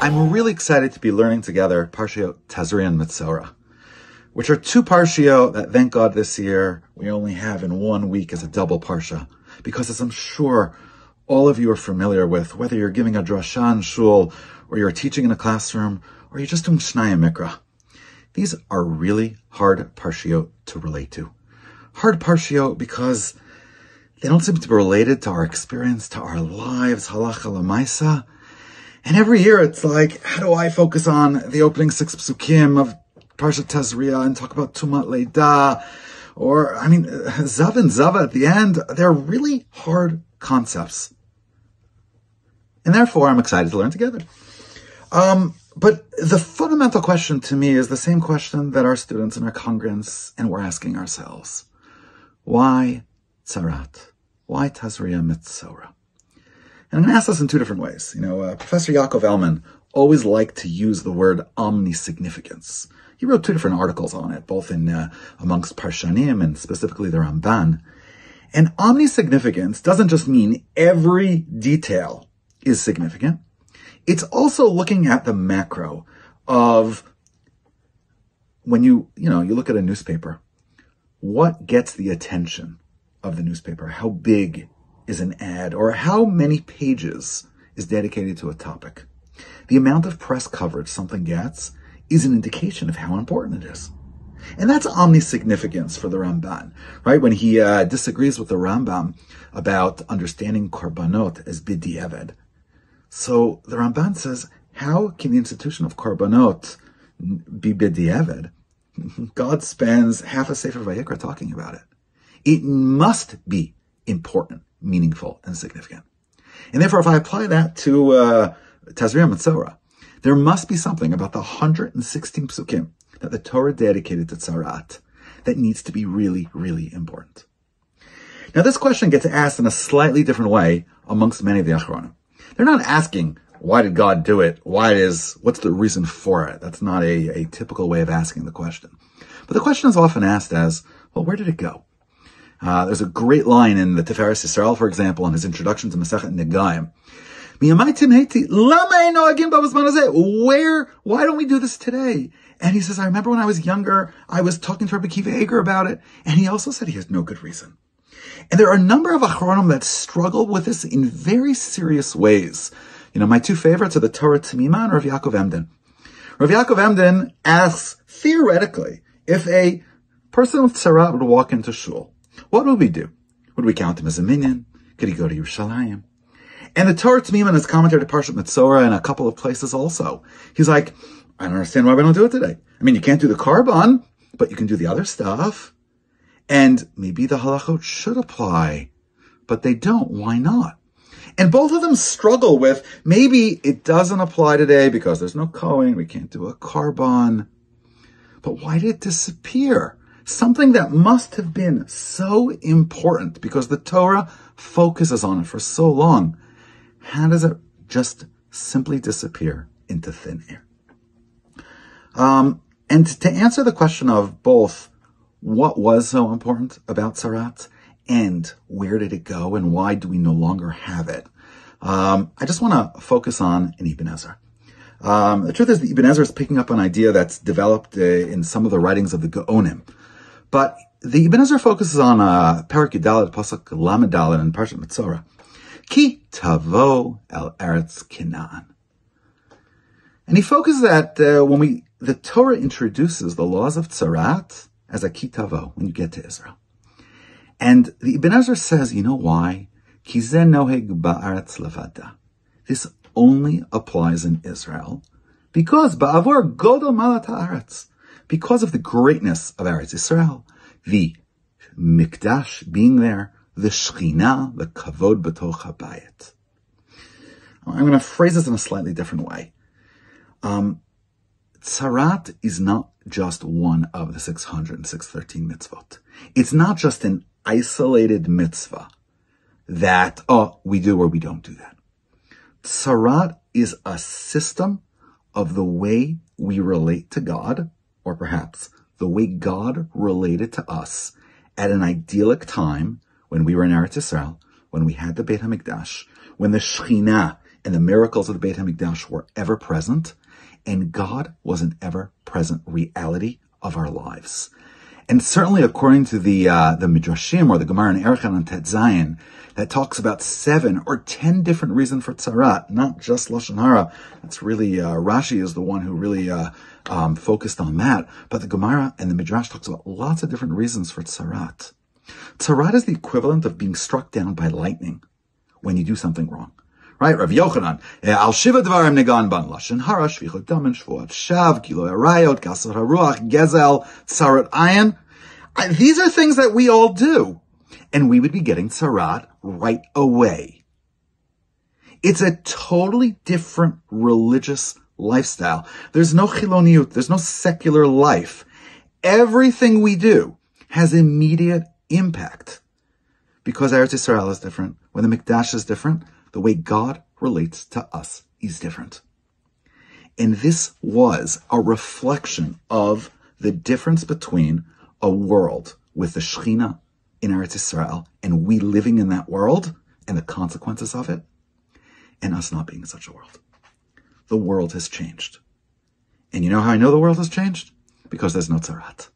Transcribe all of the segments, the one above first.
I'm really excited to be learning together Parshiot Tazria-Metzora, which are two Parshiot that, thank God, this year we only have in 1 week as a double Parsha, because as I'm sure all of you are familiar with, whether you're giving a drasha in shul, or you're teaching in a classroom, or you're just doing Shana Mikra, these are really hard Parshiot to relate to. Hard Parshiot because they don't seem to be related to our experience, to our lives, halacha l'maisa. And every year it's like, how do I focus on the opening 6 Psukim of Parshat Tazria and talk about Tumat Leida? Or, Zav and Zava at the end, they're really hard concepts. And therefore, I'm excited to learn together. But the fundamental question to me is the same question that our students and our congregants and we're asking ourselves. Why Tzaraat? Why Tazria-Metzora? And I'm going to ask this in 2 different ways. Professor Yaakov Elman always liked to use the word omnisignificance. He wrote 2 different articles on it, both in amongst Parshanim and specifically the Ramban. And omnisignificance doesn't just mean every detail is significant. It's also looking at the macro of when you look at a newspaper, what gets the attention of the newspaper? How big is an ad, or how many pages is dedicated to a topic? The amount of press coverage something gets is an indication of how important it is. And that's omnisignificance for the Ramban, right? When he disagrees with the Rambam about understanding korbanot as b'diavad. So the Ramban says, how can the institution of korbanot be b'diavad? God spends half a Sefer Vayikra talking about it. It must be important, meaningful, and significant. And therefore, if I apply that to Tazria-Metzora, there must be something about the 116 Psukim that the Torah dedicated to Tzaraat that needs to be really, really important. Now, this question gets asked in a slightly different way amongst many of the Achronim. They're not asking, why did God do it? What's the reason for it? That's not a typical way of asking the question. But the question is often asked as, well, where did it go? There's a great line in the Tiferes Yisrael, for example, in his introduction to Masechet Negaim. Why don't we do this today? And he says, I remember when I was younger, I was talking to Rabbi Kiva Eger about it, and he also said he has no good reason. And there are a number of Achronim that struggle with this in very serious ways. My 2 favorites are the Torah Tamima and Rav Yaakov Emden. Rav Yaakov Emden asks, theoretically, if a person with Tzaraat would walk into shul, what would we do? Would we count him as a minyan? Could he go to Yerushalayim? And the Torah Tamima in his commentary to Parshat Metzora and a couple of places also, he's like, I don't understand why we don't do it today. You can't do the korban, but you can do the other stuff. And maybe the halachot should apply, but they don't. Why not? And both of them struggle with, maybe it doesn't apply today because there's no Kohen, we can't do a korban. But why did it disappear? Something that must have been so important because the Torah focuses on it for so long. How does it just simply disappear into thin air? And to answer the question of both what was so important about Tzaraat and where did it go and why do we no longer have it, I just want to focus on an Ibn Ezra. The truth is that Ibn Ezra is picking up an idea that's developed in some of the writings of the Gaonim. But the Ibn Ezra focuses on Perak Yudalad, Pasuk Lamed Daled in Parshat Metzora. Ki tavo el eretz Canaan. And he focuses that when the Torah introduces the laws of Tzaraat as a ki tavo, when you get to Israel. And the Ibn Ezra says, you know why? Ki ze noheg ba'aretz levada. This only applies in Israel because ba'avor godol malat ha'aretz. Because of the greatness of Eretz Yisrael, the Mikdash being there, the Shechina, the Kavod b'toch habayit. I'm going to phrase this in a slightly different way. Tzaraat is not just one of the 613 mitzvot. It's not just an isolated mitzvah that, we do or we don't do that. Tzaraat is a system of the way we relate to God, or perhaps the way God related to us at an idyllic time when we were in Eretz Yisrael, when we had the Beit HaMikdash, when the Shechina and the miracles of the Beit HaMikdash were ever present, and God was an ever-present reality of our lives. And certainly according to the Midrashim, or the Gemara in Erechon on Tet Zayin, that talks about 7 or 10 different reasons for Tzaraat, not just Lashon Hara. That's really, Rashi is the one who really focused on that. But the Gemara and the Midrash talks about lots of different reasons for Tzaraat. Tzaraat is the equivalent of being struck down by lightning when you do something wrong. Right? Rav Yochanan, al shiva dvarim negan ban lashon hara, shvichot damen, shvuat shav, gilui arayot, gasot haruach, gezel, tzarat ayin. These are things that we all do, and we would be getting tzaraat right away. It's a totally different religious lifestyle. There's no chiloniut, there's no secular life. Everything we do has immediate impact. Because Eretz Yisrael is different, when the Mikdash is different, the way God relates to us is different. And this was a reflection of the difference between a world with the Shechina in Eretz Yisrael and we living in that world and the consequences of it, and us not being in such a world. The world has changed. And you know how I know the world has changed? Because there's no Tzaraat.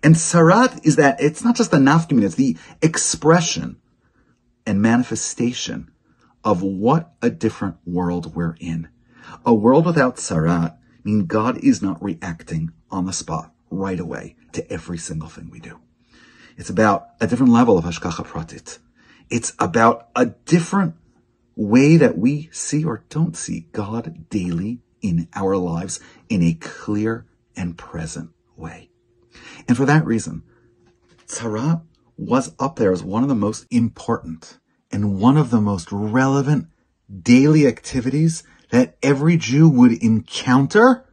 And Tzaraat is that, it's not just the nafkamin, it's the expression and manifestation of what a different world we're in. A world without Tzaraat means God is not reacting on the spot right away to every single thing we do. It's about a different level of hashgacha pratit. It's about a different way that we see or don't see God daily in our lives in a clear and present way. And for that reason, Tzaraat was up there as one of the most important and one of the most relevant daily activities that every Jew would encounter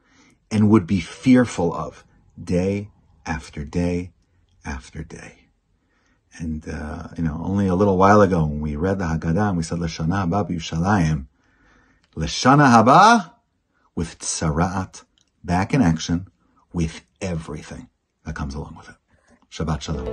and would be fearful of day after day after day. And, only a little while ago when we read the Haggadah and we said, L'shana haba b'Yushalayim, L'shana haba with Tzaraat back in action with everything that comes along with it. Shabbat Shalom.